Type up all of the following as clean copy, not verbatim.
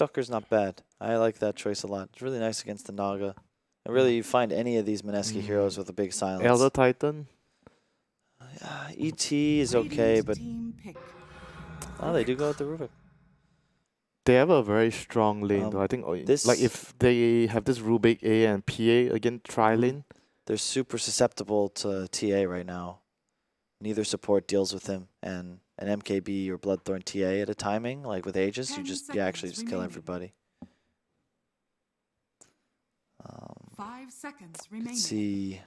Stalker's not bad. I like that choice a lot. It's really nice against the Naga. And really, you find any of these Mineski heroes with a big silence. Elder Titan. ET is okay, but oh, they do go with the Rubik. They have a very strong lane, though. I think like if they have this Rubik A and PA again tri-lane, they're super susceptible to TA right now. Neither support deals with him, and an MKB or Bloodthorn TA at a timing, like with Aegis, you actually just kill everybody. 5 seconds remaining. Let's see.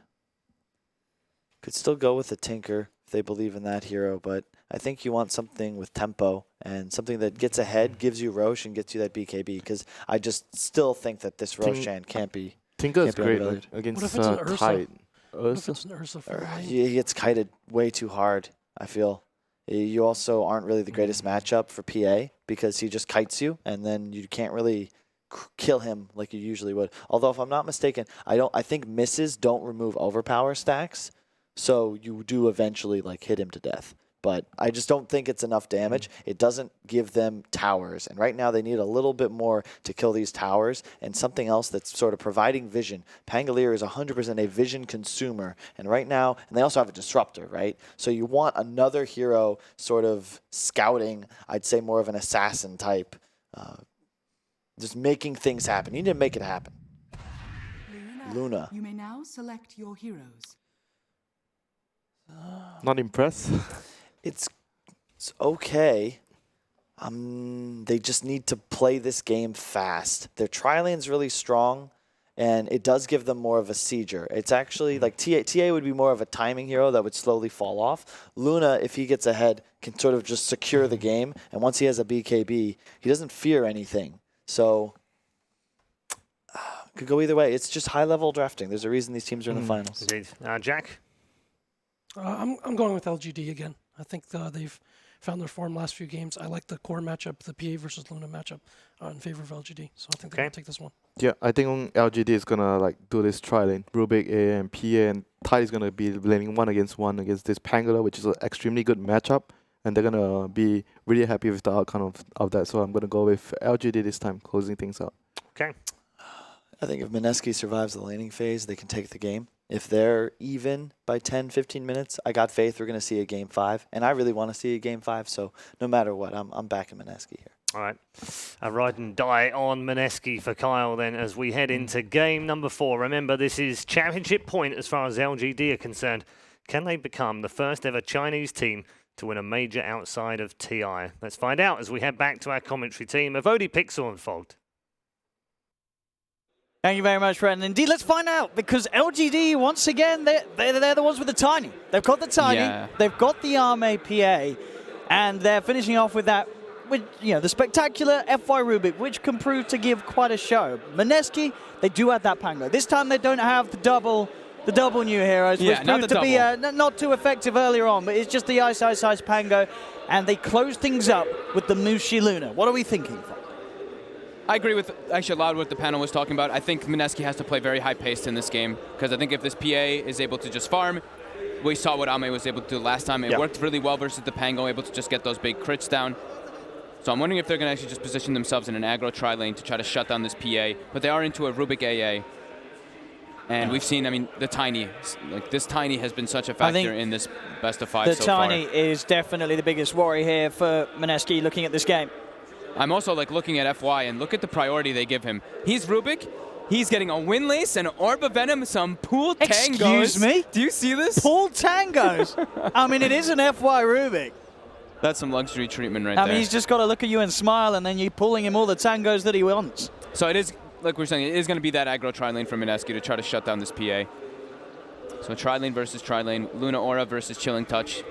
Could still go with a Tinker if they believe in that hero, but I think you want something with tempo and something that gets ahead, gives you Roche, and gets you that BKB, because I just still think that this Roshan can't be. Tinker is great against Tide. What if it's an Ursa for he gets kited way too hard, I feel. You also aren't really the greatest matchup for PA because he just kites you, and then you can't really kill him like you usually would. Although, if I'm not mistaken, I think misses don't remove overpower stacks, so you do eventually like hit him to death. But I just don't think it's enough damage. It doesn't give them towers. And right now they need a little bit more to kill these towers and something else that's sort of providing vision. Pangolier is 100% a vision consumer. And right now, and they also have a disruptor, right? So you want another hero sort of scouting, I'd say more of an assassin type, just making things happen. You need to make it happen. Luna. You may now select your heroes. Not impressed. It's okay. They just need to play this game fast. Their tri-lane's really strong, and it does give them more of a sieger. It's actually like TA would be more of a timing hero that would slowly fall off. Luna, if he gets ahead, can sort of just secure the game, and once he has a BKB, he doesn't fear anything. So could go either way. It's just high-level drafting. There's a reason these teams are in the finals. Indeed. Jack? I'm going with LGD again. I think they've found their form last few games. I like the core matchup, the PA versus Luna matchup, in favor of LGD. So I think they're going to take this one. Yeah, I think LGD is going to like do this tri-lane. Rubik A and PA, and Tide is going to be laning 1-against-1 against this Pangolin, which is an extremely good matchup. And they're going to be really happy with the outcome of that. So I'm going to go with LGD this time, closing things out. Okay. I think if Mineski survives the laning phase, they can take the game. If they're even by 10, 15 minutes, I got faith we're going to see a Game 5. And I really want to see a Game 5, so no matter what, I'm backing Mineski here. All right. A ride and die on Mineski for Kyle then as we head into game number 4. Remember, this is championship point as far as LGD are concerned. Can they become the first ever Chinese team to win a major outside of TI? Let's find out as we head back to our commentary team of Odie Pixel and Fogged. Thank you very much, Brett. And indeed, let's find out, because LGD, once again, they're the ones with the Tiny. They've got the Tiny, they've got the Arme PA, and they're finishing off with that, with the spectacular FY Rubik, which can prove to give quite a show. Mineski, they do have that Pango. This time they don't have the double new heroes, which proved to be not too effective earlier on, but it's just the Ice Pango, and they close things up with the Mushi Luna. What are we thinking? I agree with actually a lot of what the panel was talking about. I think Mineski has to play very high paced in this game, because I think if this PA is able to just farm, we saw what Ame was able to do last time. It worked really well versus the Pango, able to just get those big crits down. So I'm wondering if they're going to actually just position themselves in an aggro tri-lane to try to shut down this PA, but they are into a Rubik AA. And we've seen, I mean, the Tiny, like this Tiny has been such a factor in this best of 5 so far. The Tiny is definitely the biggest worry here for Mineski looking at this game. I'm also like looking at FY and look at the priority they give him. He's Rubik. He's getting a Windlace, an Orb of Venom, some pool tangos. Excuse me? Do you see this? Pool tangos? I mean, it is an FY Rubik. That's some luxury treatment right there. I mean, he's just got to look at you and smile, and then you're pulling him all the tangos that he wants. So it is, like we're saying, it is going to be that aggro tri-lane for Mineski to try to shut down this PA. So tri-lane versus tri-lane. Luna Aura versus Chilling Touch.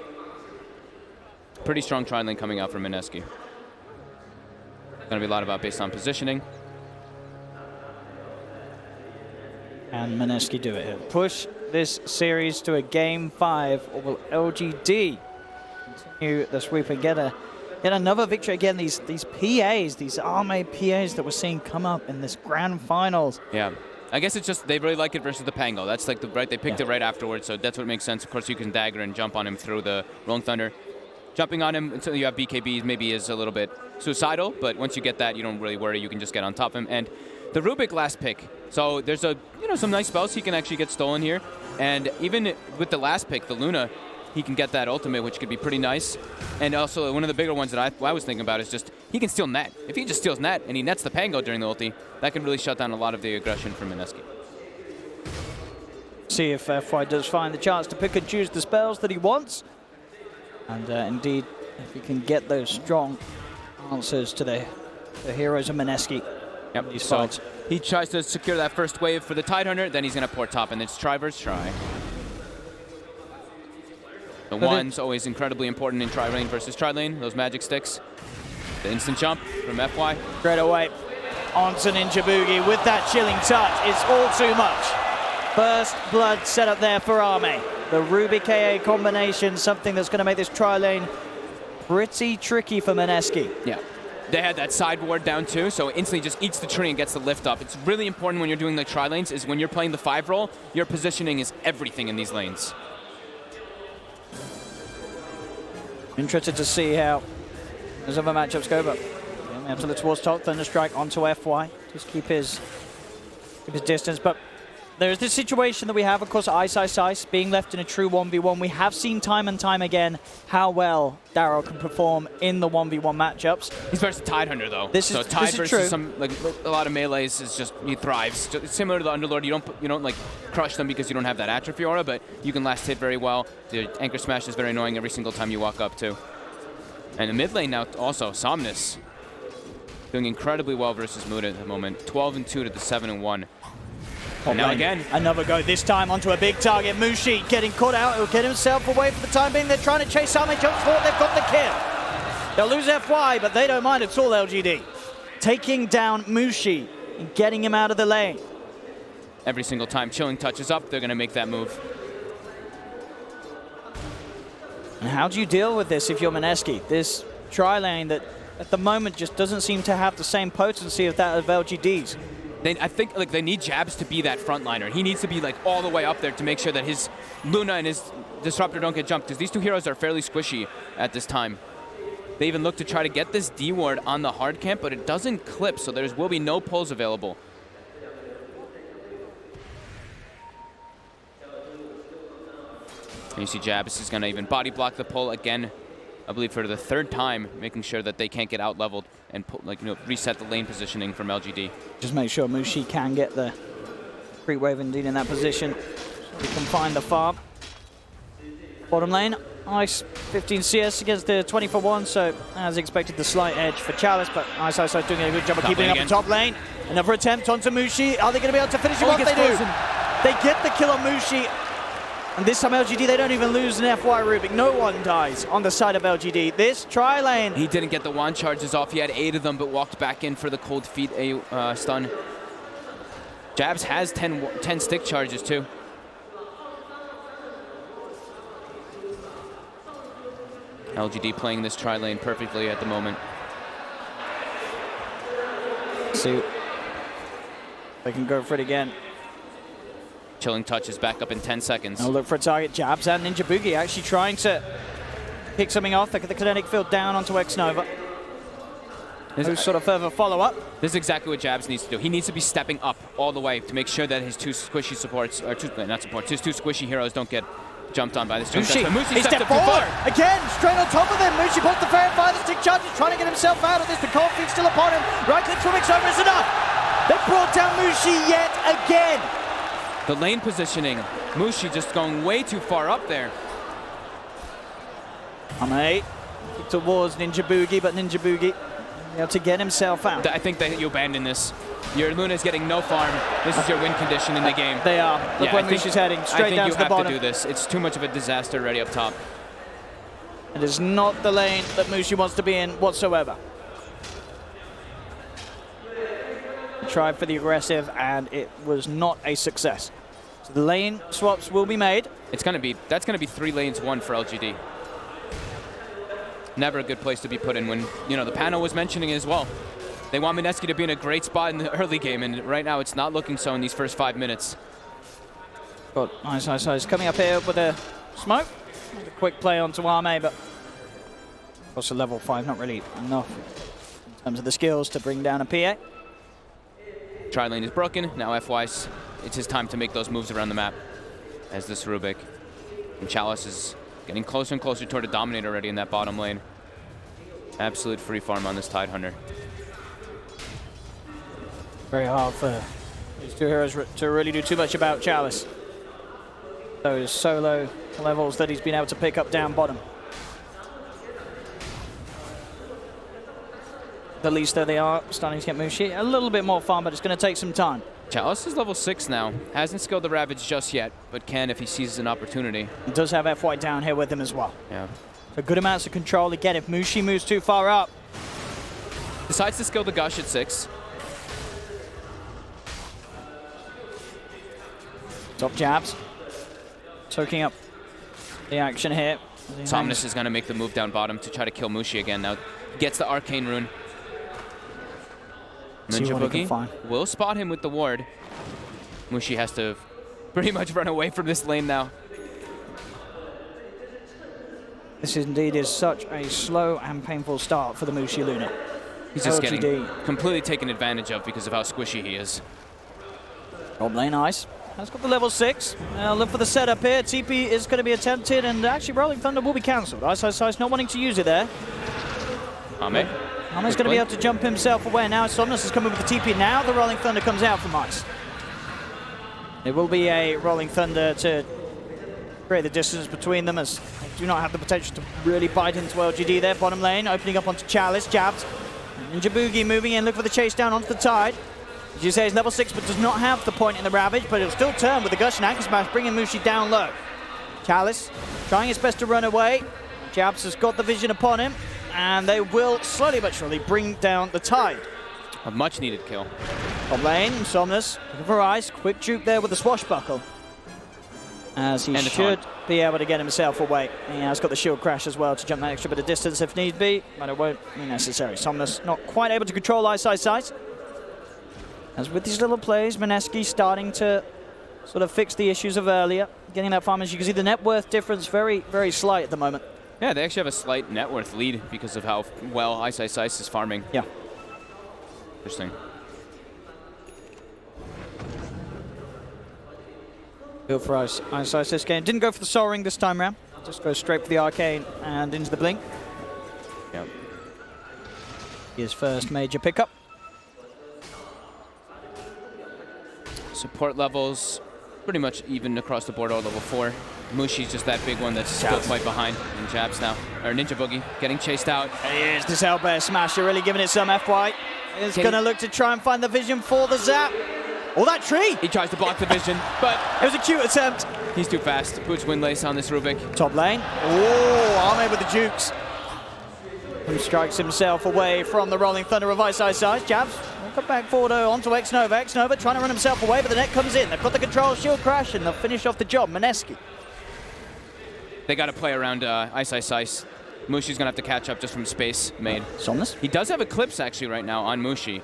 Pretty strong tri-lane coming out from Mineski. Going to be a lot about based on positioning. And Mineski do it here. Push this series to a Game 5, or will LGD continue the sweep and get another victory? Again, these PAs, these Arme PAs that we're seeing come up in this grand finals. Yeah. I guess it's just they really like it versus the Pango. That's like they picked it right afterwards, so that's what makes sense. Of course, you can dagger and jump on him through the Rolling Thunder. jumping on him until you have BKB maybe is a little bit suicidal, but once you get that, you don't really worry. You can just get on top of him. And the Rubik last pick. So there's some nice spells he can actually get stolen here. And even with the last pick, the Luna, he can get that ultimate, which could be pretty nice. And also, one of the bigger ones that I was thinking about is just he can steal net. If he just steals net and he nets the Pango during the ulti, that can really shut down a lot of the aggression from Mineski. See if FY does find the chance to pick and choose the spells that he wants. And indeed, if he can get those strong answers to the heroes of Mineski. Yep, these so fights. he tries to secure that first wave for the Tidehunter, then he's going to port top, and it's try versus try. The one's always incredibly important in tri-lane versus tri-lane, those magic sticks. The instant jump from FY. Straight away onto Ninja Boogie with that chilling touch. It's all too much. First blood set up there for Arme. The Rubik KA combination, something that's going to make this tri-lane pretty tricky for Mineski. Yeah. They had that sideboard down too, so instantly just eats the tree and gets the lift up. It's really important when you're doing the tri-lanes is when you're playing the 5 role, your positioning is everything in these lanes. Interested to see how those other matchups go, but we have to look towards top. Thunderstrike onto FY. Just keep his distance. But there's this situation that we have, of course, Ice being left in a true 1v1. We have seen time and time again how well Darryl can perform in the 1v1 matchups. He's versus Tidehunter though. This so is Tide versus true. some a lot of melees is just he thrives. It's similar to the Underlord. You don't like crush them because you don't have that atrophy aura, but you can last hit very well. The anchor smash is very annoying every single time you walk up too. And the mid lane now also Somnus doing incredibly well versus Muda at the moment. 12-2 to the 7-1. And now again, another go, this time onto a big target. Mushi getting caught out. He'll get himself away for the time being. They're trying to chase Arme. Jumps forward. They've got the kill. They'll lose FY, but they don't mind at all, LGD. Taking down Mushi and getting him out of the lane. Every single time Chilling touches up, they're going to make that move. And how do you deal with this if you're Mineski? This tri-lane that at the moment just doesn't seem to have the same potency of that of LGD's. I think like they need Jabs to be that frontliner. He needs to be like all the way up there to make sure that his Luna and his Disruptor don't get jumped, because these two heroes are fairly squishy at this time. They even look to try to get this D ward on the hard camp, but it doesn't clip, so there will be no pulls available. And you see Jabs is going to even body block the pull again, I believe for the 3rd time, making sure that they can't get out leveled and reset the lane positioning from LGD. Just make sure Mushi can get the free wave indeed in that position. He can find the farm. Bottom lane, Ice 15 CS against the 20-for-1, so as expected the slight edge for Chalice, but Ice doing a good job of keeping up the top lane. Another attempt onto Mushi. Are they going to be able to finish him off? They do. They get the kill on Mushi. And this time LGD, they don't even lose an FY Rubik. No one dies on the side of LGD. This tri-lane. He didn't get the wand charges off. He had 8 of them, but walked back in for the cold feet stun. Jabs has 10 stick charges too. LGD playing this tri-lane perfectly at the moment. See, they can go for it again. Chilling touch is back up in 10 seconds. I'll look for a target. Jabs and Ninja Boogie actually trying to pick something off. Look at the kinetic field down onto X-Nova. No sort of further follow-up. This is exactly what Jabs needs to do. He needs to be stepping up all the way to make sure that his two squishy supports, or his two squishy heroes don't get jumped on by this jump. Mushi steps forward. Again, straight on top of him. Mushi pulls the fair fire. The stick charge is trying to get himself out of this. The cold feet still upon him. Right click from X-Nova is enough. They brought down Mushi yet again. The lane positioning, Mushi just going way too far up there. Ame towards Ninja Boogie, but Ninja Boogie able to get himself out. I think that you abandon this. Your Luna's getting no farm. This is your win condition in the game. They are. Look where Mushi's heading, straight down to the bottom. I think you have to do this. It's too much of a disaster already up top. It is not the lane that Mushi wants to be in whatsoever. Tried for the aggressive, and it was not a success. So the lane swaps will be made. That's gonna be 3 lanes 1 for LGD. Never a good place to be put in when, the panel was mentioning it as well. They want Mineski to be in a great spot in the early game, and right now it's not looking so in these first 5 minutes. Got Ice coming up here with a smoke. A quick play onto Arme, but Also level 5, not really enough in terms of the skills to bring down a PA. Tri-lane is broken. Now FY's, it's his time to make those moves around the map as this Rubik. And Chalice is getting closer and closer toward a dominate already in that bottom lane. Absolute free farm on this Tidehunter. Very hard for these two heroes to really do too much about Chalice. Those solo levels that he's been able to pick up down bottom. At least there they are, starting to get Mushi. A little bit more fun, but it's going to take some time. Chalice is level 6 now. Hasn't skilled the Ravage just yet, but can if he seizes an opportunity. He does have FY down here with him as well. Yeah. So good amounts of control. Again, if Mushi moves too far up. Decides to skill the Gush at 6. Top jabs. Soaking up the action here. Somnus is going to make the move down bottom to try to kill Mushi again. Now gets the Arcane Rune. Ninja Boogie will spot him with the ward. Mushi has to pretty much run away from this lane now. This indeed is such a slow and painful start for the Mushi Luna. He's just LGD. getting completely taken advantage of because of how squishy he is. Top lane ice. Has got the level 6. Look for the setup here. TP is going to be attempted, and actually Rolling Thunder will be cancelled. Ice not wanting to use it there. Ame. Ame's going to be able to jump himself away. Now Somnus is coming with the TP. Now the Rolling Thunder comes out from ice. It will be a Rolling Thunder to create the distance between them, as they do not have the potential to really bite into LGD there. Bottom lane, opening up onto Chalice. Jabs. Ninja Boogie moving in, look for the chase down onto the Tide. As you say, he's level 6, but does not have the point in the Ravage, but it'll still turn with the Gush and Anchor Smash, bringing Mushi down low. Chalice trying his best to run away. Jabs has got the vision upon him, and they will slowly but surely bring down the Tide. A much needed kill. Top lane, Somnus looking for ice. Quick juke there with the swashbuckle, as he should be able to get himself away. He has got the shield crash as well to jump that extra bit of distance if need be, but it won't be necessary. Somnus not quite able to control Ice. As with these little plays, Mineski starting to sort of fix the issues of earlier, getting that farm. As you can see, the net worth difference very, very slight at the moment. Yeah, they actually have a slight net worth lead because of how well Ice is farming. Yeah. Interesting. Good for Ice this game. Didn't go for the Soul Ring this time round. Just go straight for the Arcane and into the Blink. Yep. His first major pickup. Support levels pretty much even across the board, all level 4. Mushi's just that big one that's still quite behind. And Jabs now, or Ninja Boogie, getting chased out. Here's this Owlbear Smasher, really giving it some FY. Is going to look to try and find the vision for the zap. Oh, that tree! He tries to block the vision, but it was a cute attempt. He's too fast. Boots Windlace on this Rubik. Top lane. Oh, Ame with the jukes. He strikes himself away from the Rolling Thunder of Ice. Jabs. Come back forward onto X-Nova. X-Nova trying to run himself away, but the net comes in. They've got the control, shield crash, and they'll finish off the job. Mineski. They got to play around Ice. Mushi's going to have to catch up just from space made. Somnus? He does have Eclipse actually right now on Mushi.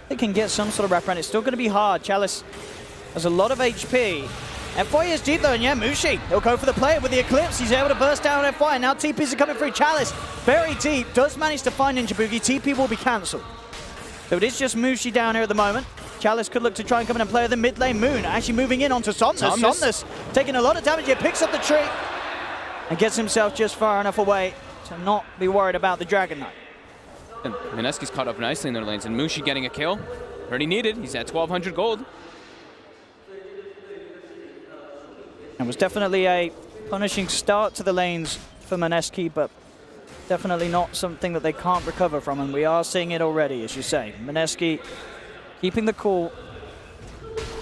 They can get some sort of wraparound. It's still going to be hard. Chalice has a lot of HP. FY is deep though, and yeah, Mushi, he'll go for the play with the Eclipse. He's able to burst down FY, and now TPs are coming through. Chalice, very deep, does manage to find Ninja Boogie. TP will be cancelled. So it is just Mushi down here at the moment. Chalice could look to try and come in and play the mid lane. Moon actually moving in onto Somnus. Somnus taking a lot of damage here, picks up the tree, and gets himself just far enough away to not be worried about the Dragon Knight. And Mineski's caught up nicely in their lanes, and Mushi getting a kill. Pretty needed. He's at 1,200 gold. It was definitely a punishing start to the lanes for Mineski, but definitely not something that they can't recover from, and we are seeing it already, as you say. Mineski keeping the cool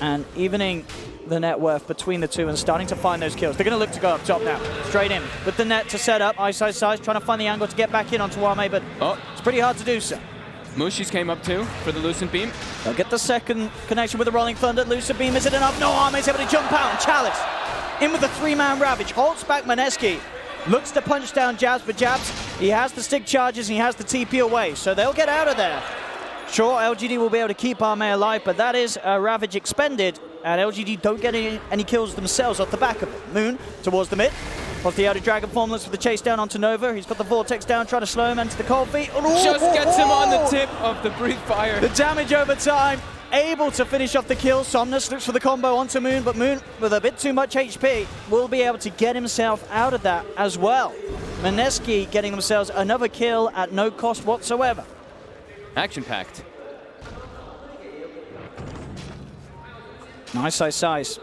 and evening the net worth between the two and starting to find those kills. They're going to look to go up top now, straight in with the net to set up. Ice, trying to find the angle to get back in onto Ame, but it's pretty hard to do so. Mushi's came up too for the Lucent Beam. They'll get the second connection with the Rolling Thunder. Lucent Beam, is it enough? No, Ame's able to jump out, and Chalice in with the 3-man Ravage, holds back Mineski, looks to punch down Jabs, but Jabs, he has the stick charges and he has the TP away, so they'll get out of there. Sure, LGD will be able to keep Ame alive, but that is a Ravage expended, and LGD don't get any kills themselves off the back of it. Moon towards the mid, Off the outer Dragon Form, looks for the chase down onto Nova. He's got the Vortex down, trying to slow him into the cold feet. Just gets him on the tip of the Breathe Fire. The damage over time, able to finish off the kill. Somnus looks for the combo onto Moon, but Moon, with a bit too much HP, will be able to get himself out of that as well. Mineski getting themselves another kill at no cost whatsoever. Action-packed. Nice size.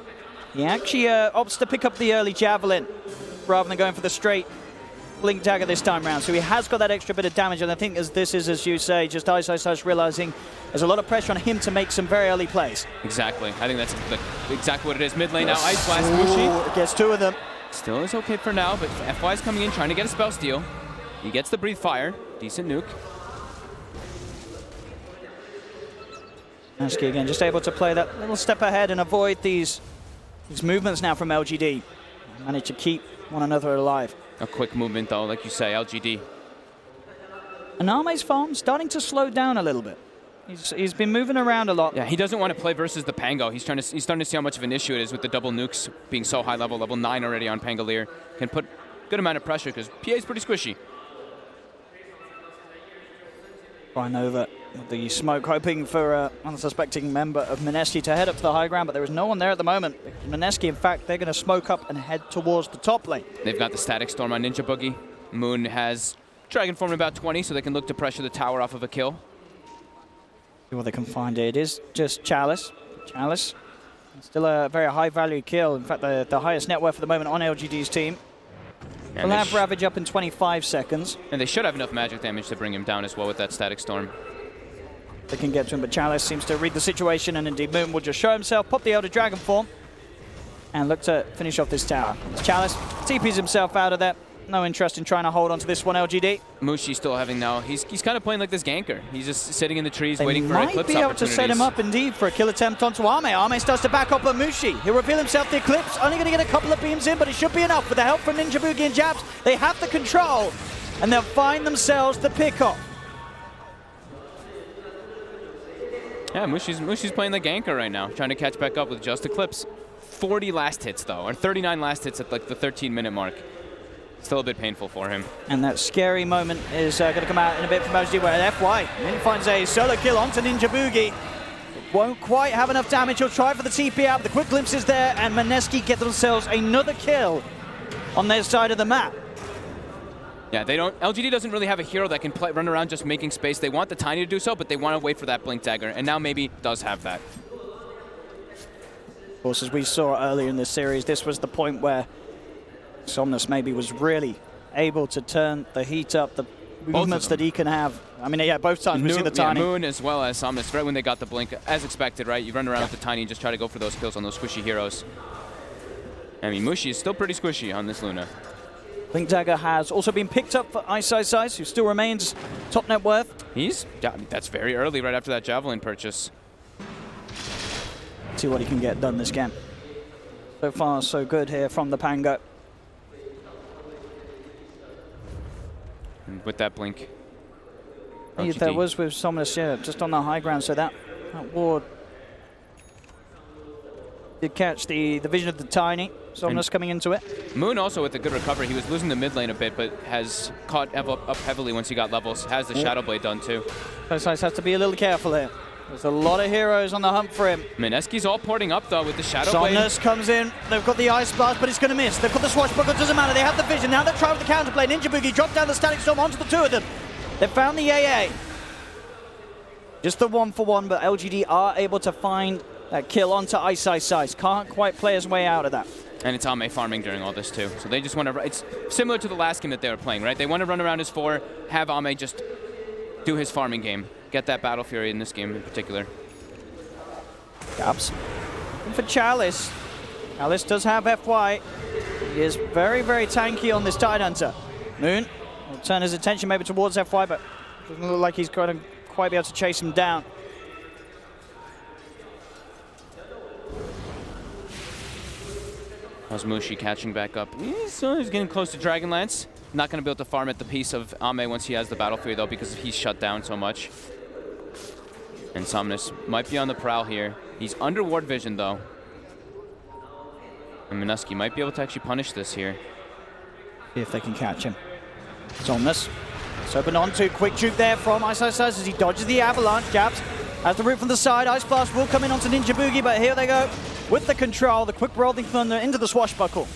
He actually opts to pick up the early Javelin rather than going for the straight Blink Dagger this time round. So he has got that extra bit of damage, and I think this is, as you say, just Ice realizing there's a lot of pressure on him to make some very early plays. Exactly. I think that's exactly what it is. Mid lane now, Ice Blast, Mushi. It gets two of them. Still is okay for now, but FY is coming in, trying to get a spell steal. He gets the Breathe Fire. Decent nuke. Mineski again, just able to play that little step ahead and avoid these movements now from LGD. Manage to keep one another alive. A quick movement though, like you say, LGD. And Arme's farm starting to slow down a little bit. He's been moving around a lot. Yeah, he doesn't want to play versus the Pango. He's starting to see how much of an issue it is with the double nukes being so high level 9 already on Pangolier. Can put good amount of pressure because PA is pretty squishy. Ryan over the smoke, hoping for an unsuspecting member of Mineski to head up to the high ground, but there is no one there at the moment. Mineski, in fact, they're going to smoke up and head towards the top lane. They've got the Static Storm on Ninja Boogie. Moon has Dragon Form in about 20, so they can look to pressure the tower off of a kill. See what they can find here. It is just Chalice. Chalice, still a very high-value kill. In fact, the highest net worth at the moment on LGD's team. And We'll have Ravage up in 25 seconds. And they should have enough magic damage to bring him down as well with that Static Storm. They can get to him, but Chalice seems to read the situation, and indeed Moon will just show himself, pop the Elder Dragon Form, and look to finish off this tower. Chalice TPs himself out of there. No interest in trying to hold on to this one, LGD. Mushi still having now. He's kind of playing like this ganker. He's just sitting in the trees waiting for eclipse opportunities. They might be able to set him up indeed for a kill attempt onto Arme. Arme starts to back up on Mushi. He'll reveal himself the eclipse. Only going to get a couple of beams in, but it should be enough with the help from Ninja Boogie and Jabs. They have the control, and they'll find themselves the pick-off. Yeah, Mushi's playing the ganker right now, trying to catch back up with just eclipse. 40 last hits though, or 39 last hits at like the 13-minute mark. Still a bit painful for him. And that scary moment is going to come out in a bit from LGD, where FY finds a solo kill onto Ninja Boogie. Won't quite have enough damage. He'll try for the TP out, but the quick glimpse is there, and Mineski get themselves another kill on their side of the map. Yeah, LGD doesn't really have a hero that can run around just making space. They want the Tiny to do so, but they want to wait for that Blink Dagger, and now maybe does have that. Of course, as we saw earlier in this series, this was the point where Somnus maybe was really able to turn the heat up, the movements that he can have. I mean, yeah, both times we see the Tiny. Moon as well as Somnus, right when they got the Blink, as expected, right? You run around with the Tiny and just try to go for those kills on those squishy heroes. I mean, Mushi is still pretty squishy on this Luna. Blink Dagger has also been picked up for Ice, who still remains top net worth. That's very early, right after that Javelin purchase. See what he can get done this game. So far, so good here from the Pango. And with that Blink. There was with Somnus, yeah, just on the high ground, so that ward did catch the vision of the Tiny. Somnus coming into it. Moon also with a good recovery. He was losing the mid lane a bit, but has caught up heavily once he got levels. Has the Shadow Blade done too. Ice has to be a little careful here. There's a lot of heroes on the hunt for him. Mineski's all porting up though with the Shadow Blade. Somnus comes in. They've got the Ice Blast, but it's going to miss. They've got the Swashbuckle, doesn't matter. They have the vision. Now they're trying with the counterplay. Ninja Boogie dropped down the Static Storm onto the two of them. They've found the AA. Just the 1-for-1, but LGD are able to find that kill onto Ice. Can't quite play his way out of that. And it's Ame farming during all this too. So they just want to, it's similar to the last game that they were playing, right? They want to run around as 4, have Ame just do his farming game. Get that Battle Fury in this game in particular. Gabs. And for Chalice. Chalice does have FY. He is very, very tanky on this Tidehunter. Moon will turn his attention maybe towards FY, but doesn't look like he's going to quite be able to chase him down. How's Mushi catching back up? He's getting close to Dragonlance. Not going to be able to farm at the piece of Ame once he has the Battle Fury though, because he's shut down so much. And Somnus might be on the prowl here. He's under ward vision though. And Mineski might be able to actually punish this here. See if they can catch him. Somnus. It's open on to quick juke there from Ice as he dodges the avalanche. Jabs has the root from the side. Ice Blast will come in onto Ninja Boogie, but here they go with the control. The quick rolling thunder into the swashbuckle.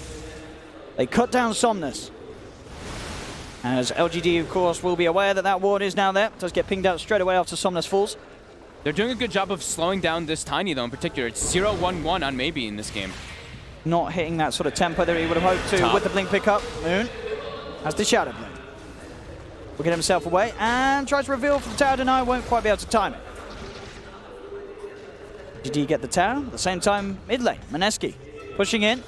They cut down Somnus. As LGD, of course, will be aware that that ward is now there. Does get pinged out straight away after Somnus falls. They're doing a good job of slowing down this Tiny, though, in particular. It's 0-1-1 on Maybe in this game. Not hitting that sort of tempo that he would have hoped to with the blink pickup. Moon has the Shadow Blink. Will get himself away and tries to reveal for the tower deny. Won't quite be able to time it. LGD get the tower. At the same time, mid lane, Mineski pushing in.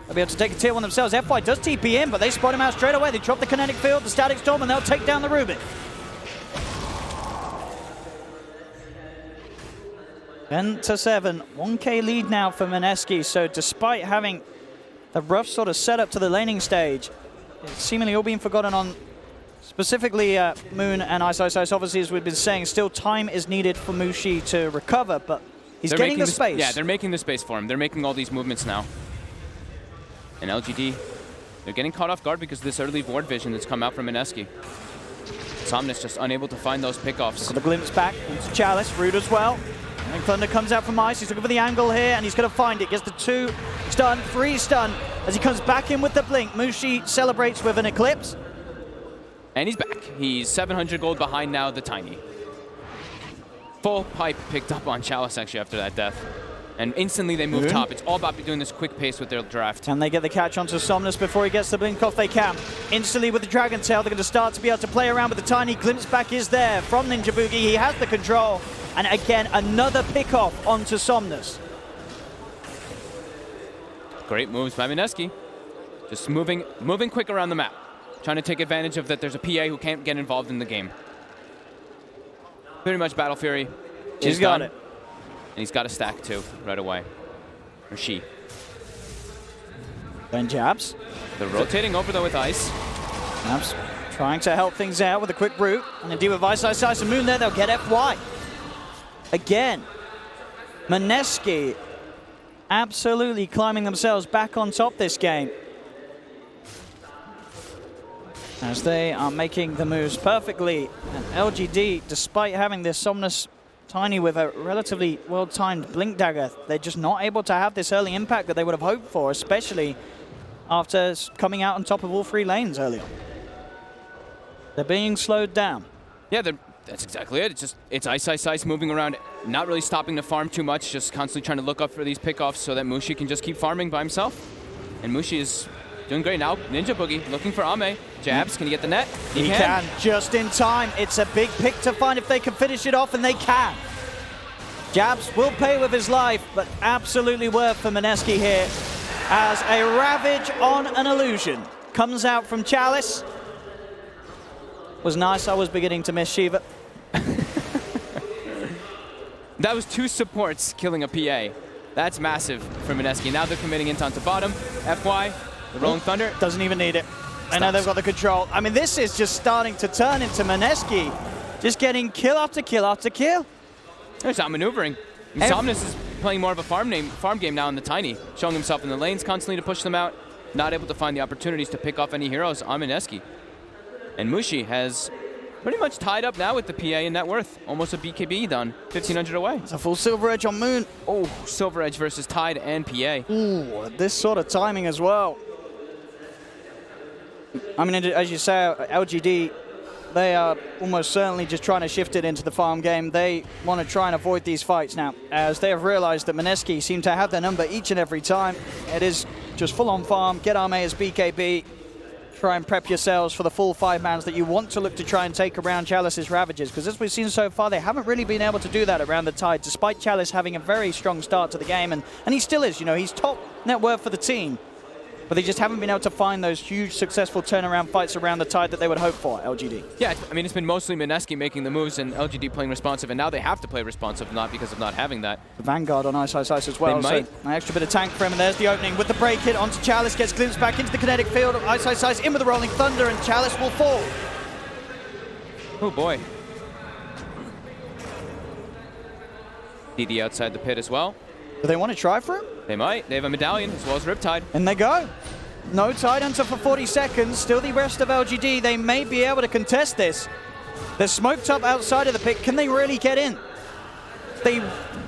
They'll be able to take a tier 1 themselves. FY does TP in, but they spot him out straight away. They drop the kinetic field, the static storm, and they'll take down the Rubik. 10-7, 1k lead now for Mineski. So despite having the rough sort of setup to the laning stage, it's seemingly all being forgotten on specifically Moon and Ice. Obviously, as we've been saying, still time is needed for Mushi to recover, but he's getting the space. Yeah, they're making the space for him. They're making all these movements now. And LGD, they're getting caught off guard because of this early ward vision that's come out from Mineski. Somnus just unable to find those pickoffs. So the glimpse back into Chalice, Rude as well. And Thunder comes out from Ice. He's looking for the angle here, and he's going to find it. Gets the 2 stun, 3 stun. As he comes back in with the blink, Mushi celebrates with an Eclipse. And he's back. He's 700 gold behind now, the Tiny. Full pipe picked up on Chalice, actually, after that death. And instantly they move top. It's all about doing this quick pace with their draft. Can they get the catch onto Somnus before he gets the blink off? They can. Instantly with the Dragon Tail, they're going to start to be able to play around with the Tiny. Glimpse back is there from Ninja Boogie. He has the control. And again, another pick off onto Somnus. Great moves by Mineski. Just moving quick around the map. Trying to take advantage of that there's a PA who can't get involved in the game. Pretty much Battle Fury. He's got it. And he's got a stack too, right away. Or she. Then Jabs. They're rotating over though with Ice. Jabs trying to help things out with a quick root. And indeed with Ice and Moon there, they'll get FY. Again, Mineski absolutely climbing themselves back on top this game. As they are making the moves perfectly. And LGD, despite having this Somnus Tiny with a relatively well-timed Blink Dagger, they're just not able to have this early impact that they would have hoped for, especially after coming out on top of all 3 lanes earlier. They're being slowed down. Yeah, that's exactly it. It's Ice moving around, not really stopping to farm too much, just constantly trying to look up for these pickoffs so that Mushi can just keep farming by himself. And Mushi is doing great now. Ninja Boogie looking for Ame. Jabs, can he get the net? He can, just in time. It's a big pick to find if they can finish it off, and they can. Jabs will pay with his life, but absolutely worth for Mineski here. As a Ravage on an Illusion comes out from Chalice. Was nice, I was beginning to miss Shiva. That was 2 supports killing a PA. That's massive for Mineski. Now they're committing into onto bottom. FY, the Rolling Thunder. Doesn't even need it. I know they've got the control. I mean, this is just starting to turn into Mineski. Just getting kill after kill after kill. There's outmaneuvering. Somnus is playing more of a farm game now in the Tiny, showing himself in the lanes constantly to push them out, not able to find the opportunities to pick off any heroes on Mineski. And Mushi has pretty much tied up now with the PA in net worth. Almost a BKB done, 1,500 away. It's a full Silver Edge on Moon. Oh, Silver Edge versus Tide and PA. Ooh, this sort of timing as well. I mean, as you say, LGD, they are almost certainly just trying to shift it into the farm game. They want to try and avoid these fights now, as they have realized that Mineski seem to have their number each and every time. It is just full-on farm, get Ame as BKB, try and prep yourselves for the full 5-mans that you want to look to try and take around Chalice's Ravages, because as we've seen so far, they haven't really been able to do that around the Tide, despite Chalice having a very strong start to the game, and he still is, you know, he's top net worth for the team. But they just haven't been able to find those huge, successful turnaround fights around the Tide that they would hope for, LGD. Yeah, I mean, it's been mostly Mineski making the moves and LGD playing responsive, and now they have to play responsive, not because of not having that. The Vanguard on Ice as well, They might. so an extra bit of tank for him, and there's the opening with the break hit onto Chalice, gets glimpsed back into the kinetic field of Ice in with the Rolling Thunder, and Chalice will fall. Oh boy. DD outside the pit as well. Do they want to try for him? They might. They have a medallion as well as Riptide. And they go. No Tidehunter for 40 seconds. Still the rest of LGD. They may be able to contest this. They're smoked up outside of the pit. Can they really get in? They,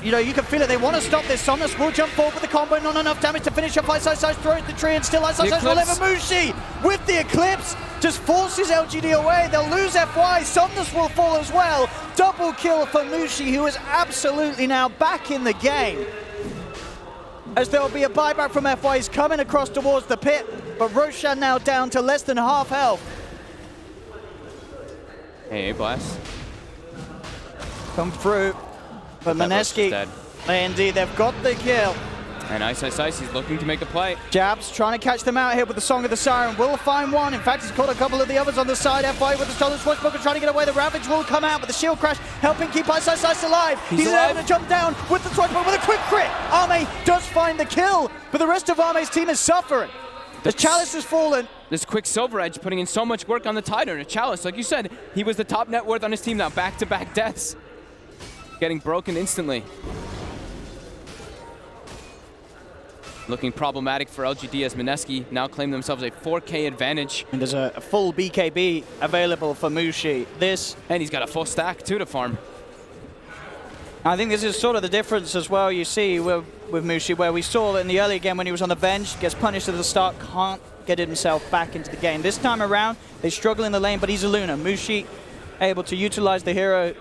you know, you can feel it. They want to stop this. Somnus will jump forward with the combo. Not enough damage to finish up. Ice throws the tree, and still Ice will live. Mushi with the Eclipse just forces LGD away. They'll lose FY. Somnus will fall as well. Double kill for Mushi, who is absolutely now back in the game. As there'll be a buyback from FY. He's coming across towards the pit, but Roshan now down to less than half health. Hey, Blast. Come through. But Mineski, indeed, they've got the kill. And Ice, he's looking to make a play. Jabs trying to catch them out here with the Song of the Siren. Will find one. In fact, he's caught a couple of the others on the side. FY with the stolen Swashbuckler trying to get away. The Ravage will come out, but the shield crash helping keep Ice alive. He's able to jump down with the Swashbuckler with a quick crit. Arme does find the kill, but the rest of Arme's team is suffering. The Chalice has fallen. This quick Silver Edge putting in so much work on the Tidehunter. Chalice, like you said, he was the top net worth on his team now. Back-to-back deaths. Getting broken instantly. Looking problematic for LGD as Mineski now claim themselves a 4K advantage. And there's a full BKB available for Mushi. And he's got a full stack too to farm. I think this is sort of the difference as well you see with Mushi, where we saw that in the early game when he was on the bench, gets punished at the start, can't get himself back into the game. This time around, they struggle in the lane, but he's a Luna. Mushi able to utilize the hero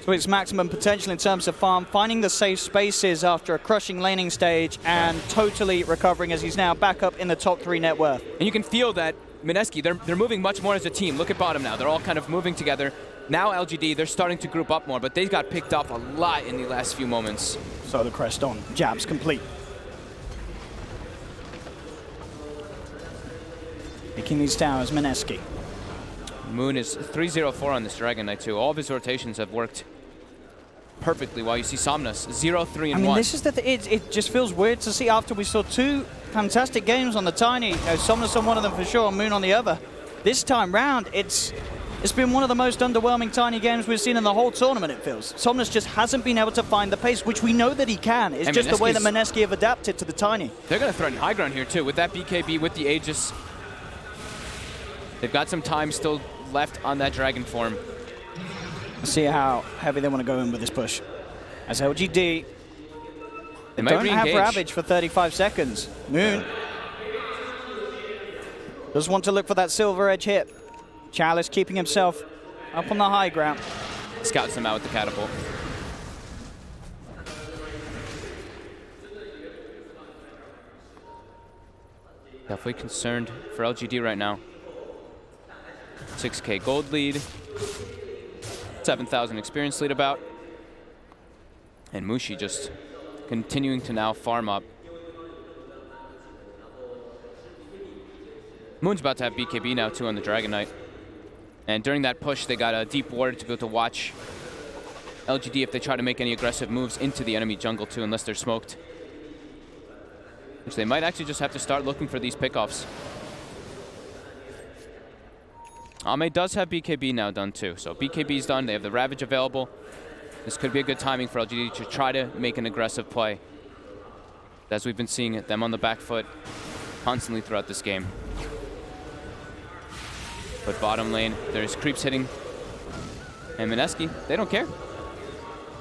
to its maximum potential in terms of farm, finding the safe spaces after a crushing laning stage, and totally recovering as he's now back up in the top 3 net worth. And you can feel that Mineski, they're moving much more as a team. Look at bottom now. They're all kind of moving together. Now LGD, they're starting to group up more, but they got picked up a lot in the last few moments. So the crest on. Jabs complete. Taking these towers, Mineski. Moon is 3-0-4 on this Dragon Knight too. All of his rotations have worked perfectly, while you see Somnus 0-3-1. I mean, this is it just feels weird to see after we saw 2 fantastic games on the Tiny. Somnus on one of them for sure, Moon on the other. This time round, it's been one of the most underwhelming Tiny games we've seen in the whole tournament, it feels. Somnus just hasn't been able to find the pace, which we know that he can. It's just the way that Mineski have adapted to the Tiny. They're going to threaten high ground here too, with that BKB, with the Aegis. They've got some time still left on that Dragon form. See how heavy they want to go in with this push. As LGD, they don't have Ravage for 35 seconds. Moon does want to look for that Silver Edge hit. Chalice keeping himself up on the high ground. Scouts him out with the catapult. Definitely concerned for LGD right now. 6K gold lead. 7,000 experience lead about. And Mushi just continuing to now farm up. Moon's about to have BKB now too on the Dragon Knight. And during that push, they got a deep ward to be able to watch LGD if they try to make any aggressive moves into the enemy jungle too, unless they're smoked. Which they might actually just have to start looking for these pickoffs. Ame does have BKB now done too, so BKB's done. They have the Ravage available. This could be a good timing for LGD to try to make an aggressive play. As we've been seeing them on the back foot constantly throughout this game. But bottom lane, there's creeps hitting. And Mineski, they don't care.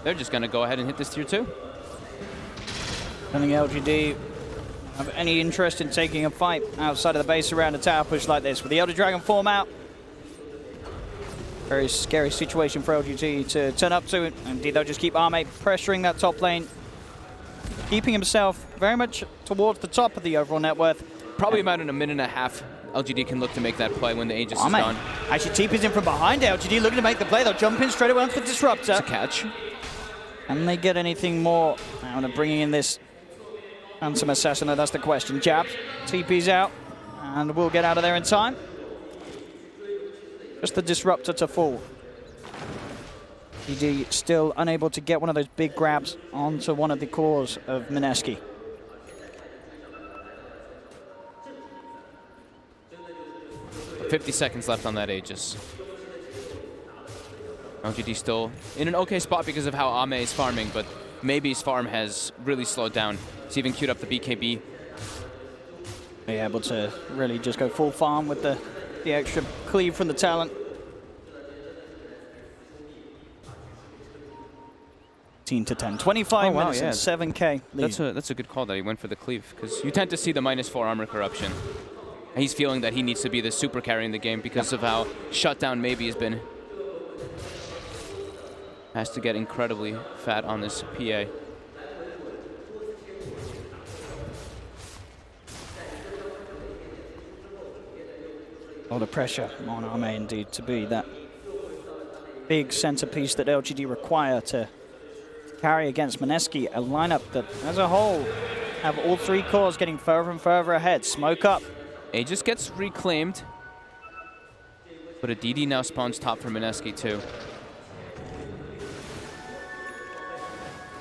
They're just going to go ahead and hit this tier 2. I don't think LGD have any interest in taking a fight outside of the base around a tower push like this. With the Elder Dragon form out, very scary situation for LGD to turn up to. Indeed, they'll just keep Arme pressuring that top lane, keeping himself very much towards the top of the overall net worth. Probably about in a minute and a half, LGD can look to make that play when the Aegis is gone. Actually, TP's in from behind LGD, looking to make the play. They'll jump in straight away onto the Disruptor. It's a catch. Can they get anything more out of bringing in this Handsome Assassin? That's the question. Jabs, TP's out, and we'll get out of there in time. Just the Disruptor to fall. ED still unable to get one of those big grabs onto one of the cores of Mineski. But 50 seconds left on that Aegis. LGD still in an okay spot because of how Ame is farming, but maybe his farm has really slowed down. He's even queued up the BKB. Be able to really just go full farm with the extra cleave from the talent. 10, 25 minutes and 7K lead. That's a good call that he went for the cleave, because you tend to see the -4 armor corruption. And he's feeling that he needs to be the super carry in the game because of how shutdown maybe has been. Has to get incredibly fat on this PA. A lot of pressure on Arme indeed to be that big centerpiece that LGD require to carry against Mineski, a lineup that as a whole have all 3 cores getting further and further ahead. Smoke up. Aegis gets reclaimed, but a DD now spawns top for Mineski too.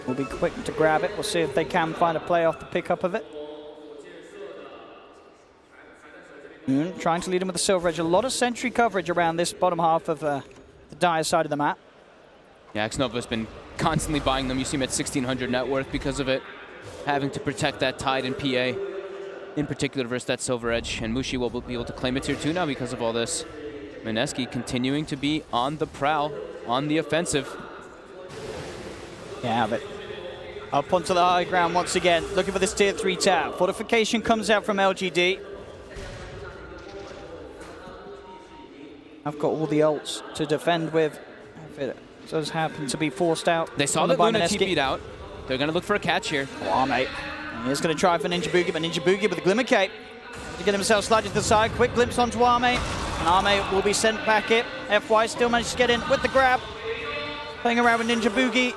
We'll be quick to grab it. We'll see if they can find a play off the pickup of it. Moon trying to lead him with the Silver Edge. A lot of sentry coverage around this bottom half of the dire side of the map. Yeah, Xnova's been constantly buying them. You see him at 1,600 net worth because of it. Having to protect that Tide in PA, in particular versus that Silver Edge. And Mushi will be able to claim it tier 2 now because of all this. Mineski continuing to be on the prowl, on the offensive. Yeah, but up onto the high ground once again, looking for this tier 3 tab. Fortification comes out from LGD. I've got all the ults to defend with. If it does happen to be forced out. They saw that Luna TP'd out. They're going to look for a catch here. Oh, mate. He's going to try for Ninja Boogie, but Ninja Boogie with the Glimmer Cape to get himself slided to the side. Quick glimpse onto Arme. And Arme will be sent back it. FY still managed to get in with the grab. Playing around with Ninja Boogie.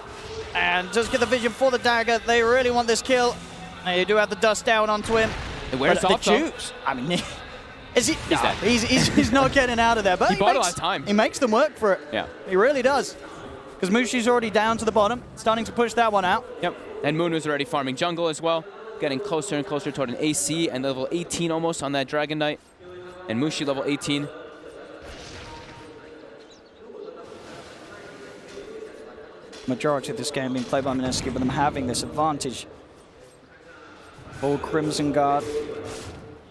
And just get the vision for the dagger. They really want this kill. They do have the dust down onto him. It wears off, the juice. I mean, is he? He's dead. He's not getting out of there. But he bought a lot of time. He makes them work for it. Yeah. He really does. Because Mushi's already down to the bottom, starting to push that one out. Yep. And Moon was already farming jungle as well, getting closer and closer toward an AC and level 18 almost on that Dragon Knight. And Mushi level 18. Majority of this game being played by Mineski, with them having this advantage. Full Crimson Guard.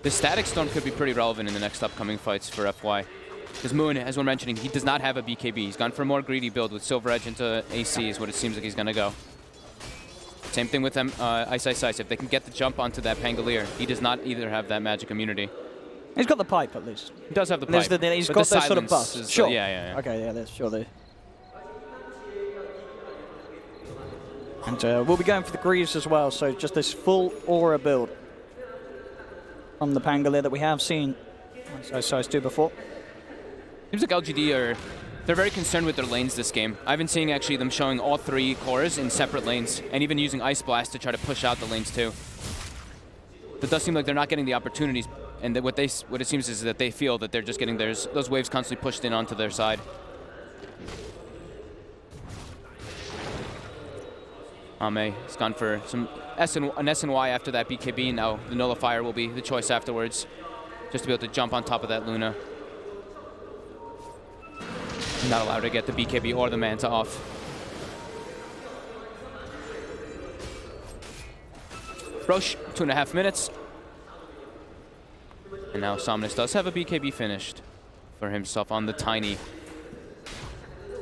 The Static Storm could be pretty relevant in the next upcoming fights for FY. Because Moon, as we're mentioning, he does not have a BKB. He's gone for a more greedy build with Silver Edge into AC is what it seems like he's going to go. Same thing with them, Ice. If they can get the jump onto that Pangolier, he does not either have that magic immunity. He's got the pipe at least. He does have the pipe. He's got that sort of buff. Sure. Yeah. Okay, yeah, that's sure. And we'll be going for the Greaves as well, so just this full aura build from the Pangolier that we have seen Ice do before. Seems like LGD they're very concerned with their lanes this game. I've been seeing actually them showing all 3 cores in separate lanes, and even using Ice Blast to try to push out the lanes too. It does seem like they're not getting the opportunities, and that what it seems is that they feel that they're just getting those waves constantly pushed in onto their side. Ame has gone for an SNY after that BKB. Now the Nullifier will be the choice afterwards, just to be able to jump on top of that Luna. Not allowed to get the BKB or the Manta off. Roche, 2.5 minutes. And now Somnus does have a BKB finished for himself on the Tiny.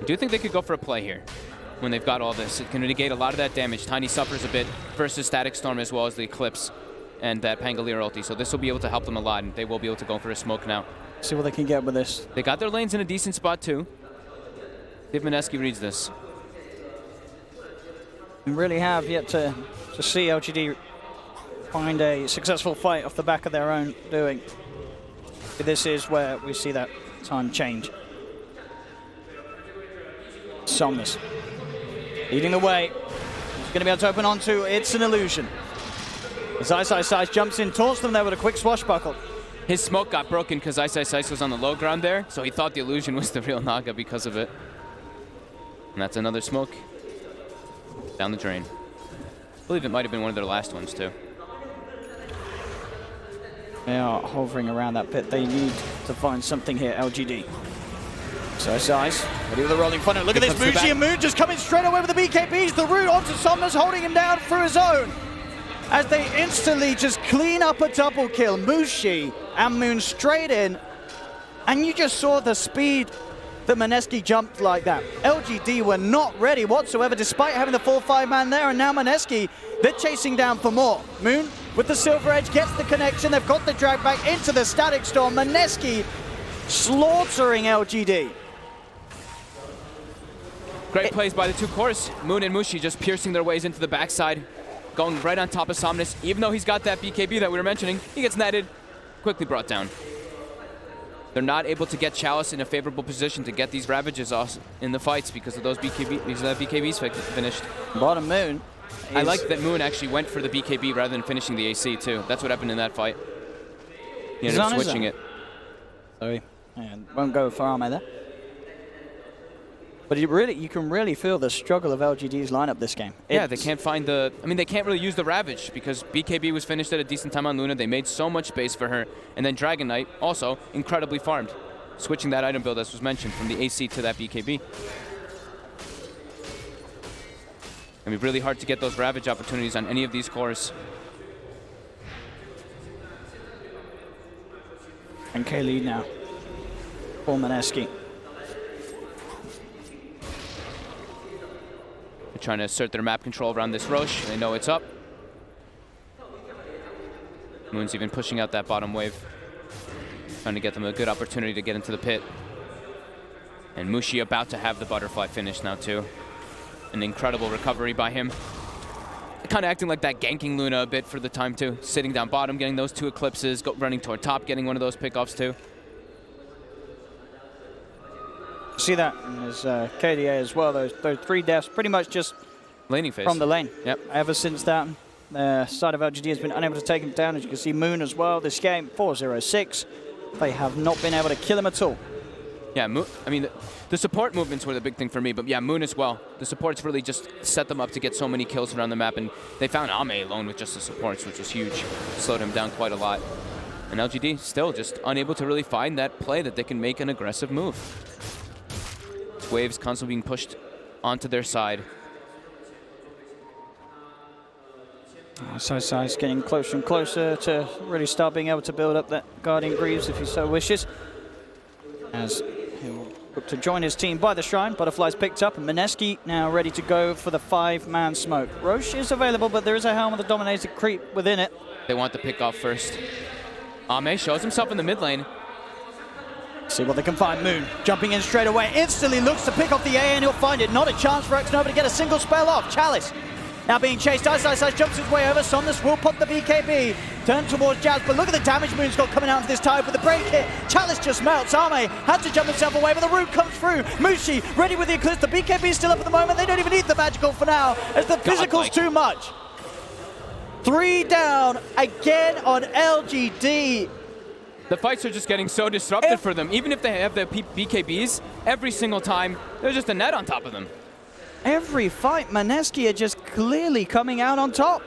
I do think they could go for a play here when they've got all this. It can negate a lot of that damage. Tiny suffers a bit versus Static Storm as well as the Eclipse and that Pangolier ulti. So this will be able to help them a lot, and they will be able to go for a smoke now. See what they can get with this. They got their lanes in a decent spot too. If Mineski reads this. We really have yet to see LGD find a successful fight off the back of their own doing. This is where we see that time change. Somnus leading the way. He's going to be able to open onto It's an Illusion. As Ice jumps in, taunts them there with a quick swashbuckle. His smoke got broken because Ice was on the low ground there, so he thought the Illusion was the real Naga because of it. And that's another smoke down the drain. I believe it might have been one of their last ones too. They are hovering around that pit. They need to find something here, LGD. So Ice, ready with the rolling funnel. Look at this, Mushi and Moon just coming straight away with the BKBs. The root onto Somnus, holding him down through his own. as they instantly just clean up a double kill. Mushi and Moon straight in, and you just saw the speed that Mineski jumped like that. LGD were not ready whatsoever, despite having the full 5-man there, and now Mineski, they're chasing down for more. Moon with the Silver Edge gets the connection. They've got the drag back into the Static Storm. Mineski slaughtering LGD. Great plays by the two cores. Moon and Mushi just piercing their ways into the backside, going right on top of Somnus. Even though he's got that BKB that we were mentioning, he gets netted, quickly brought down. They're not able to get Chalice in a favorable position to get these Ravages off in the fights because of those BKBs finished. Bottom Moon. I like that Moon actually went for the BKB rather than finishing the AC too. That's what happened in that fight. He ended up switching it. Sorry, won't go for Arme there. But you can really feel the struggle of LGD's lineup this game. Yeah, they can't find the... I mean, they can't really use the Ravage because BKB was finished at a decent time on Luna. They made so much space for her. And then Dragon Knight, also incredibly farmed. Switching that item build, as was mentioned, from the AC to that BKB. I mean, really hard to get those Ravage opportunities on any of these cores. And K-Lead now for Mineski. They're trying to assert their map control around this Roche. They know it's up. Moon's even pushing out that bottom wave, trying to get them a good opportunity to get into the pit. And Mushi about to have the butterfly finish now too. An incredible recovery by him. Kind of acting like that, ganking Luna a bit for the time too. Sitting down bottom, getting those two eclipses, running toward top, getting one of those pickoffs too. See that? And there's KDA as well. Those 3 deaths pretty much just laning phase from the lane. Yep. Ever since that, the side of LGD has been unable to take him down. As you can see, Moon as well. This game, 4-0-6. They have not been able to kill him at all. Yeah, I mean, the support movements were the big thing for me, but yeah, Moon as well. The supports really just set them up to get so many kills around the map, and they found Ame alone with just the supports, which was huge. Slowed him down quite a lot. And LGD still just unable to really find that play that they can make an aggressive move. Waves constantly being pushed onto their side. Size getting closer and closer to really start being able to build up that Guardian Greaves if he so wishes. As he'll look to join his team by the shrine. Butterfly's picked up, and Mineski now ready to go for the 5-man smoke. Roche is available, but there is a Helm of the Dominator creep within it. They want the pick off first. Ame shows himself in the mid lane. See what they can find. Moon jumping in straight away. Instantly looks to pick off the A, and he'll find it. Not a chance for Xnova to get a single spell off. Chalice now being chased. Ice jumps his way over. Somnus will pop the BKB. Turn towards Jazz, but look at the damage Moon's got coming out into this tide with the break hit. Chalice just melts. Arme had to jump himself away, but the root comes through. Mushi ready with the Eclipse. The BKB is still up at the moment. They don't even need the magical for now, as the physical's too much. 3 down again on LGD. The fights are just getting so disrupted for them. Even if they have the BKBs, every single time, there's just a net on top of them. Every fight, Mineski are just clearly coming out on top.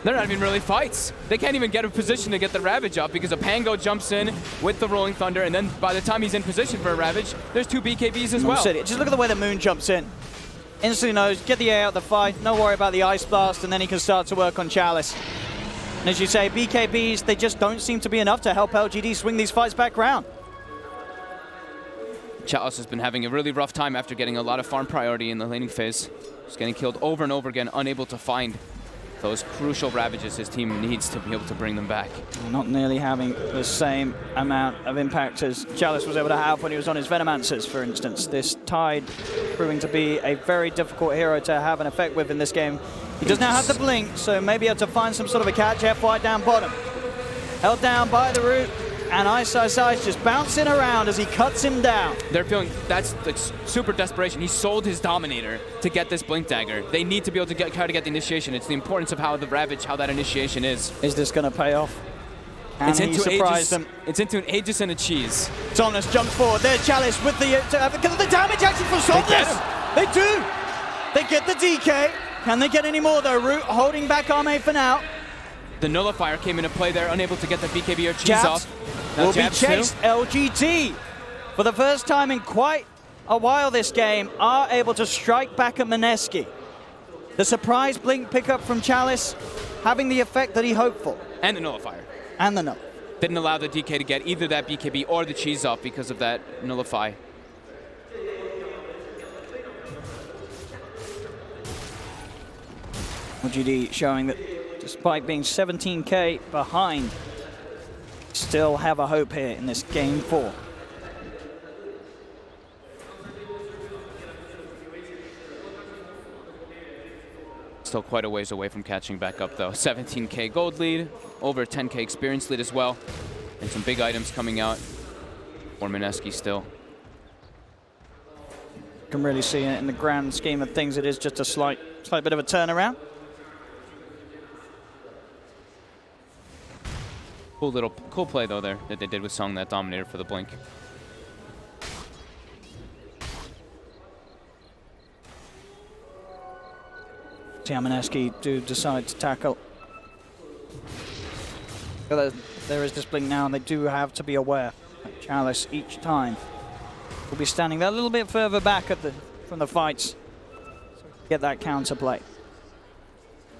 They're not even really fights. They can't even get a position to get the Ravage up because a Pango jumps in with the Rolling Thunder, and then by the time he's in position for a Ravage, there's 2 BKBs as well. Just look at the way the Moon jumps in. Instantly knows, get the A out of the fight, no worry about the Ice Blast, and then he can start to work on Chalice. And as you say, BKBs, they just don't seem to be enough to help LGD swing these fights back round. Chalice has been having a really rough time after getting a lot of farm priority in the laning phase. Just getting killed over and over again, unable to find those crucial Ravages his team needs to be able to bring them back. Not nearly having the same amount of impact as Chalice was able to have when he was on his Venomancers, for instance. This Tide proving to be a very difficult hero to have an effect with in this game. He does now have the blink, so maybe able to find some sort of a catch. FY down bottom. Held down by the root, and Ice just bouncing around as he cuts him down. They're feeling that's like super desperation. He sold his Dominator to get this blink dagger. They need to be able to try to get the initiation. It's the importance of how the Ravage, how that initiation is. Is this going to pay off? And it's into surprised them. It's into an Aegis and a cheese. Somnus jumps forward. There's Chalice with the because of the damage actually from Somnus. They do. They get the DK. Can they get any more though? Root holding back Arme for now. The Nullifier came into play there, unable to get the BKB or cheese Jabs off. Will be chased. Too. LGD, for the first time in quite a while this game, are able to strike back at Mineski. The surprise blink pickup from Chalice having the effect that he hoped for. And the nullifier. And the null. Didn't allow the DK to get either that BKB or the cheese off because of that nullify. LGD showing that despite being 17k behind, still have a hope here in this game 4. Still quite a ways away from catching back up though. 17k gold lead, over 10k experience lead as well, and some big items coming out for Mineski still. You can really see it in the grand scheme of things. It is just a slight bit of a turnaround. Cool play though there that they did with Song that Dominator for the blink. Mineski do decide to tackle. There is this blink now, and they do have to be aware that Chalice each time will be standing there a little bit further back from the fights. So get that counterplay.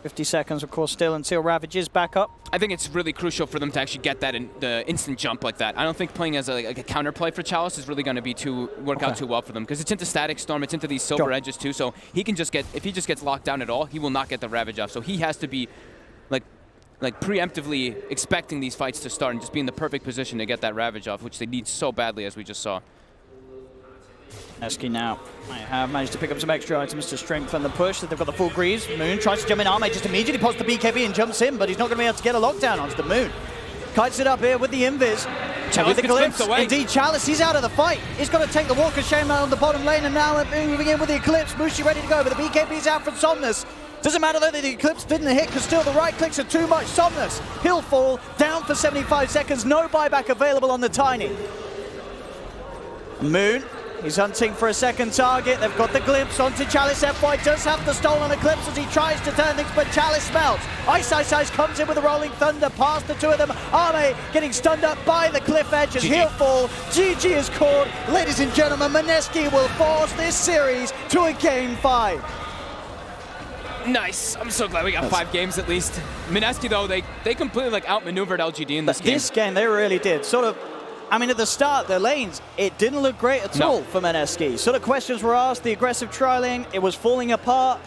50 seconds, of course, still until Ravage is back up. I think it's really crucial for them to actually get that in the instant jump like that. I don't think playing as a counterplay for Chalice is really going to work out too well for them, because it's into Static Storm, it's into these silver edges too, so he can just if he just gets locked down at all, he will not get the Ravage off. So he has to be like preemptively expecting these fights to start and just be in the perfect position to get that Ravage off, which they need so badly, as we just saw. Mineski now might have managed to pick up some extra items to strengthen the push. They've got the full Greaves. Moon tries to jump in. Arme just immediately pops the BKB and jumps in, but he's not going to be able to get a lockdown onto the Moon. Kites it up here with the Invis. Chalice with the gets Eclipse. away. Indeed, Chalice, he's out of the fight. He's got to take the Walk of Shame out on the bottom lane, and now moving in with the Eclipse. Mushi ready to go, but the BKB's out from Somnus. Doesn't matter though that the Eclipse didn't hit, because still the right clicks are too much. Somnus, he'll fall, down for 75 seconds. No buyback available on the Tiny. Moon. He's hunting for a second target. They've got the glimpse onto Chalice. FY does have the stolen Eclipse as he tries to turn things, but Chalice melts. Ice comes in with a Rolling Thunder past the two of them. Arme getting stunned up by the cliff edge, and he'll fall. GG is called. Ladies and gentlemen, Mineski will force this series to a game 5. Nice. I'm so glad we got 5 games at least. Mineski though, they completely outmaneuvered LGD in this game. This game, they really did. I mean, at the start, the lanes, it didn't look great at all for Mineski. Sort of questions were asked, the aggressive trialing, it was falling apart.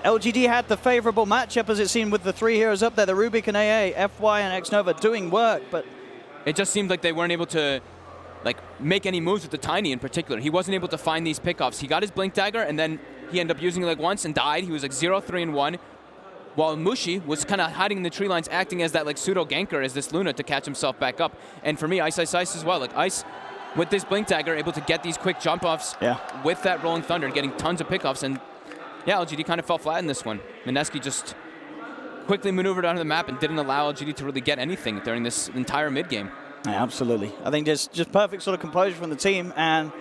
LGD had the favorable matchup, as it seemed, with the 3 heroes up there, the Rubik and AA, FY and Xnova doing work, but it just seemed like they weren't able to make any moves with the Tiny in particular. He wasn't able to find these pickoffs. He got his Blink Dagger, and then he ended up using it once and died. He was 0-3-1. While Mushi was kind of hiding in the tree lines, acting as that pseudo ganker as this Luna to catch himself back up. And for me, Ice as well. Ice, with this Blink Dagger, able to get these quick jump offs with that Rolling Thunder, getting tons of pickoffs. And yeah, LGD kind of fell flat in this one. Mineski just quickly maneuvered onto the map and didn't allow LGD to really get anything during this entire mid game. Yeah, absolutely. I think just perfect sort of composure from the team, and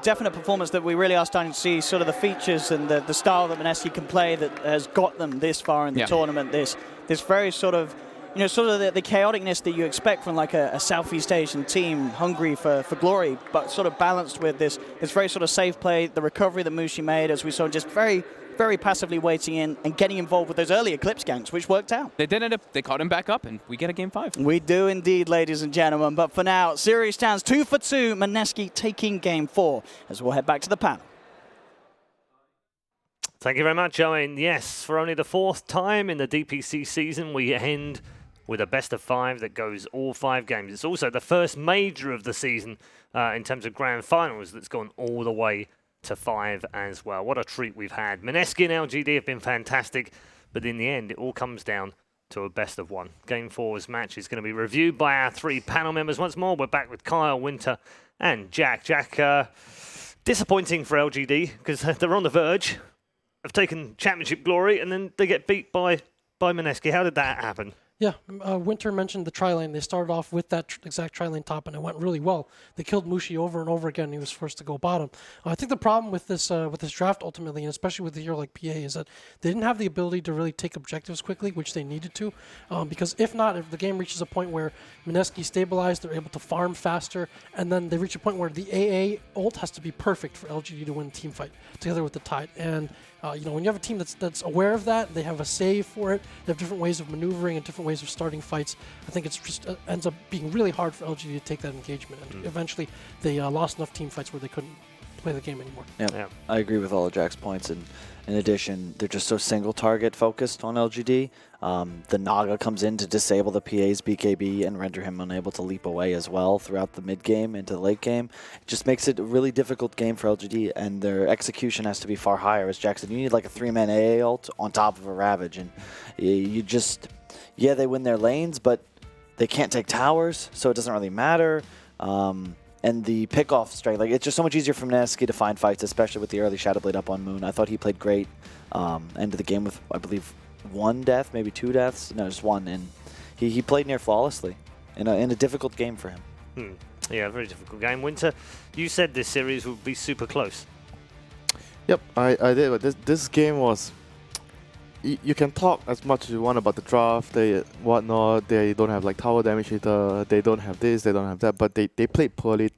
definite performance that we really are starting to see, sort of the features and the style that Mineski can play that has got them this far in the tournament. This very sort of, the chaoticness that you expect from a Southeast Asian team hungry for glory, but sort of balanced with this very sort of safe play, the recovery that Mushi made, as we saw, just very, very passively waiting in and getting involved with those early Eclipse ganks, which worked out. They caught him back up, and we get a game 5. We do indeed, ladies and gentlemen. But for now, series stands 2-2, Mineski taking game 4, as we'll head back to the panel. Thank you very much, Owen. Yes, for only the 4th time in the DPC season, we end with a best of 5 that goes all 5 games. It's also the first major of the season in terms of grand finals that's gone all the way to 5 as well. What a treat we've had. Mineski and LGD have been fantastic, but in the end, it all comes down to a best of 1. Game 4's match is going to be reviewed by our 3 panel members once more. We're back with Kyle, Winter, and Jack. Jack, disappointing for LGD because they're on the verge of taking championship glory, and then they get beat by Mineski. How did that happen? Yeah, Winter mentioned the tri-lane. They started off with that exact tri-lane top, and it went really well. They killed Mushi over and over again, and he was forced to go bottom. I think the problem with this draft ultimately, and especially with a hero like PA, is that they didn't have the ability to really take objectives quickly, which they needed to. Because if not, if the game reaches a point where Mineski stabilized, they're able to farm faster, and then they reach a point where the AA ult has to be perfect for LGD to win the team fight, together with the Tide. And when you have a team that's aware of that, they have a save for it, they have different ways of maneuvering and different ways of starting fights. I think it's just ends up being really hard for LGD to take that engagement. And eventually, they lost enough team fights where they couldn't play the game anymore. Yeah, I agree with all of Jack's points. And in addition, they're just so single target focused on LGD. The Naga comes in to disable the PA's BKB and render him unable to leap away as well throughout the mid game into the late game. It just makes it a really difficult game for LGD, and their execution has to be far higher. As Jack said, you need like a 3-man AA ult on top of a Ravage, and you just, yeah, they win their lanes, but they can't take towers, so it doesn't really matter. And the pick-off strike, like, it's just so much easier for Mineski to find fights, especially with the early Shadow Blade up on Moon. I thought he played great. Ended the game with, I believe, 1 death, maybe 2 deaths. No, just 1. And he played near flawlessly in a difficult game for him. Yeah, very difficult game. Winter, you said this series would be super close. Yep, I did. But this game was... You can talk as much as you want about the draft, they whatnot. They don't have like tower damage either. They don't have this. They don't have that. But they played poorly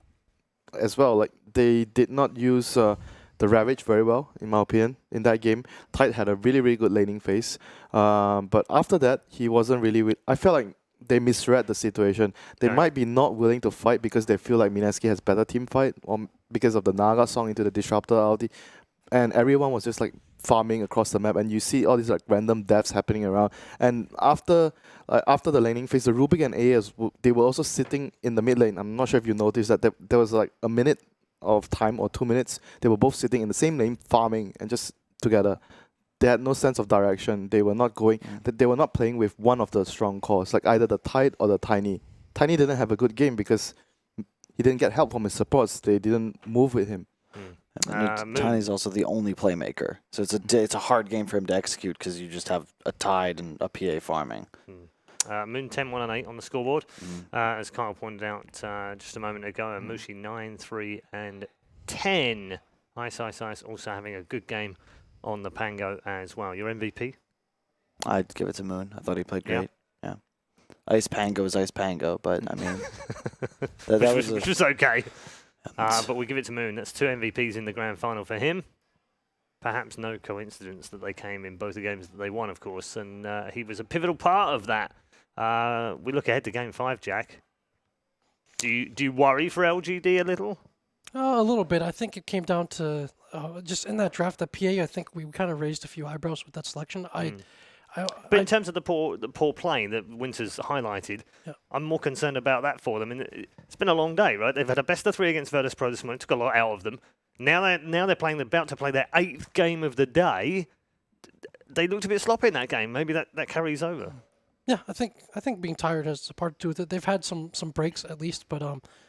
as well. Like they did not use the Ravage very well, in my opinion, in that game. Tide had a really good laning phase, but after that he wasn't really. I felt like they misread the situation. They might be not willing to fight because they feel like Mineski has better team fight, or because of the Naga song into the Disruptor ulti, and everyone was just like farming across the map, and you see all these like random deaths happening around. And after the laning phase, the Rubik and AS, they were also sitting in the mid lane. I'm not sure if you noticed that there was like a minute of time or 2 minutes. They were both sitting in the same lane farming and just together. They had no sense of direction. They were not going. They were not playing with one of the strong cores, like either the Tide or the Tiny. Tiny didn't have a good game because he didn't get help from his supports. They didn't move with him. Tiny's also the only playmaker, so it's a hard game for him to execute because you just have a Tide and a PA farming. Moon 10, 1 and 8 on the scoreboard, as Kyle pointed out just a moment ago. And Mushi 9, 3 and 10. Ice also having a good game on the Pango as well. Your MVP? I'd give it to Moon. I thought he played great. Yeah. Ice Pango is Ice Pango, but I mean, which was okay. But we give it to Moon. That's 2 MVPs in the grand final for him. Perhaps no coincidence that they came in both the games that they won, of course, and he was a pivotal part of that. We look ahead to Game 5, Jack. Do you worry for LGD a little? A little bit. I think it came down to just in that draft, that PA. I think we kind of raised a few eyebrows with that selection. But in terms of the poor playing that Winter's highlighted, I'm more concerned about that for them. And it's been a long day, right? They've had a best of 3 against Virtus Pro this morning. It took a lot out of them. Now they're about to play their 8th game of the day. They looked a bit sloppy in that game. Maybe that carries over. Yeah, I think being tired has a part to do with it. They've had some breaks at least, but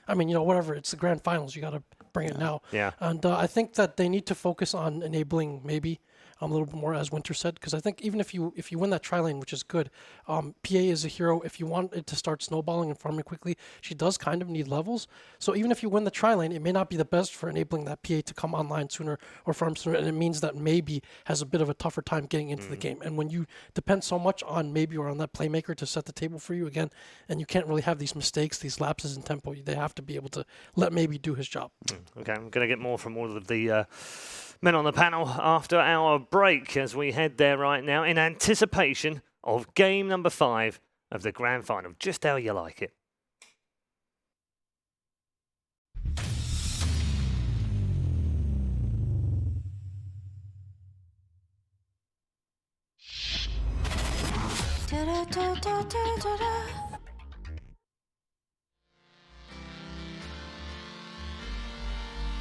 I mean, whatever. It's the grand finals. You got to bring it now. Yeah. And I think that they need to focus on enabling maybe a little bit more, as Winter said, because I think even if you win that tri-lane, which is good, PA is a hero. If you want it to start snowballing and farming quickly, she does kind of need levels. So even if you win the tri-lane, it may not be the best for enabling that PA to come online sooner or farm sooner, and it means that maybe has a bit of a tougher time getting into the game. And when you depend so much on maybe or on that playmaker to set the table for you again, and you can't really have these mistakes, these lapses in tempo, they have to be able to let maybe do his job. Okay, I'm going to get more from all of the men on the panel after our break as we head there right now in anticipation of game number 5 of the grand final. Just how you like it.